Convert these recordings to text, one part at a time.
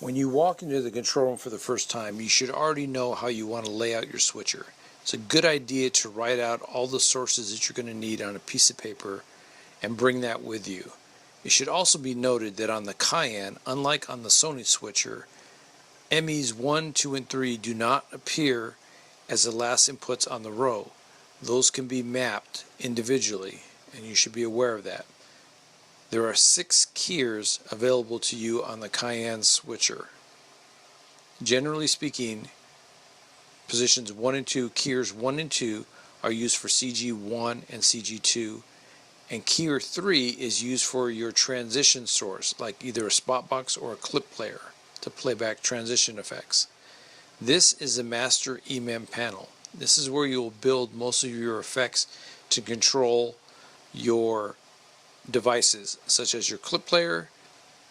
When you walk into the control room for the first time, you should already know how you want to lay out your switcher. It's a good idea to write out all the sources that you're going to need on a piece of paper and bring that with you. It should also be noted that on the Cayenne, unlike on the Sony switcher, MEs 1, 2, and 3 do not appear as the last inputs on the row. Those can be mapped individually, and you should be aware of that. There are 6 keyers available to you on the Cayenne switcher. Generally speaking, positions 1 and 2, keyers 1 and 2 are used for CG1 and CG2, and keyer 3 is used for your transition source, like either a spot box or a clip player, to play back transition effects. This is the master EMEM panel. This is where you will build most of your effects to control your devices, such as your clip player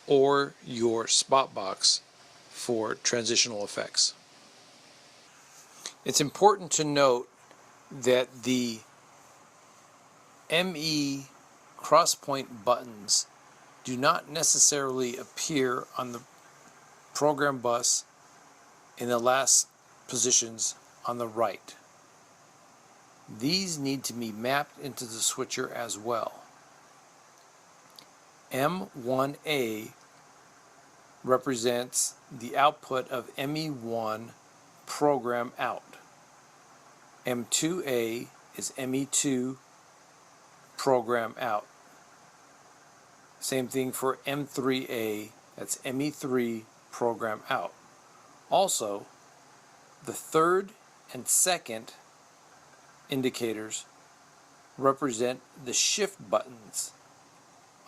or your spot box for transitional effects. It's important to note that the ME crosspoint buttons do not necessarily appear on the program bus in the last positions on the right. These need to be mapped into the switcher as well. M1A represents the output of ME1 program out. M2A is ME2 program out. Same thing for M3A, that's ME3 program out. Also, the third and second indicators represent the shift buttons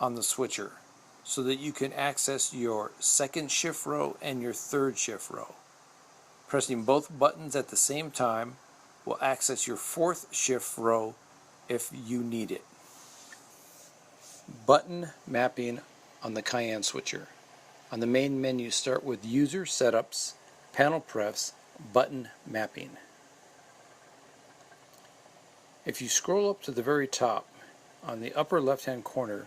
on the switcher so that you can access your second shift row and your third shift row. Pressing both buttons at the same time will access your fourth shift row if you need it. Button mapping on the Cayenne switcher. On the main menu, start with User Setups, Panel Prefs, Button Mapping. If you scroll up to the very top, on the upper left-hand corner,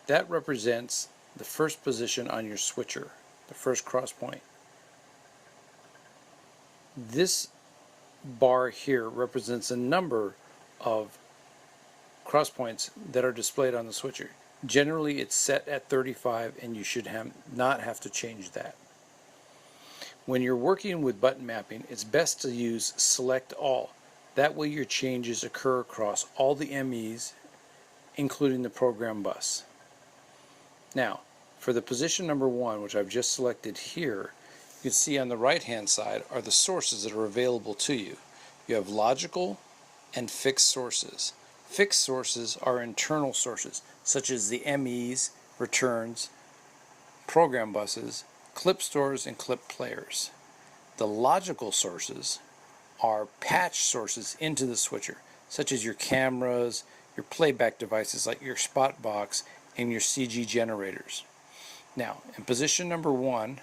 that represents the first position on your switcher, the first cross point. This bar here represents a number of cross points that are displayed on the switcher. Generally, it's set at 35, and you should not have to change that. When you're working with button mapping, it's best to use Select All. That way your changes occur across all the MEs, including the program bus. Now, for the position number 1, which I've just selected here, you can see on the right-hand side are the sources that are available to you. You have logical and fixed sources. Fixed sources are internal sources, such as the MEs, returns, program buses, clip stores, and clip players. The logical sources are patch sources into the switcher, such as your cameras, your playback devices like your spot box, and your CG generators. Now, in position number 1,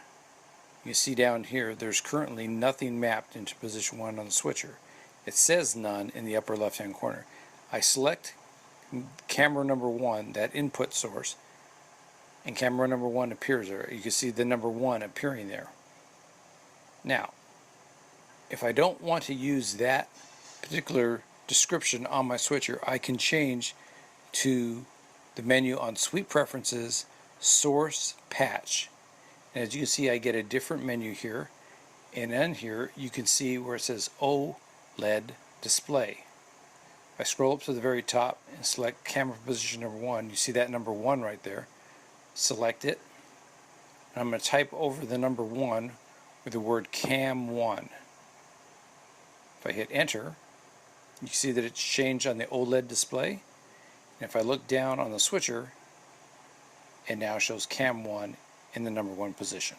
you see down here there's currently nothing mapped into position 1 on the switcher. It says none in the upper left hand corner. I select camera number 1, that input source, and camera number 1 appears there. You can see the number 1 appearing there. Now, if I don't want to use that particular description on my switcher, I can change to the menu on Suite Preferences, Source, Patch. And as you can see, I get a different menu here. And then here, you can see where it says OLED Display. If I scroll up to the very top and select camera position number 1, you see that number 1 right there. Select it. And I'm going to type over the number 1 with the word CAM1. If I hit enter, you see that it's changed on the OLED display. And if I look down on the switcher, it now shows CAM1 in the number 1 position.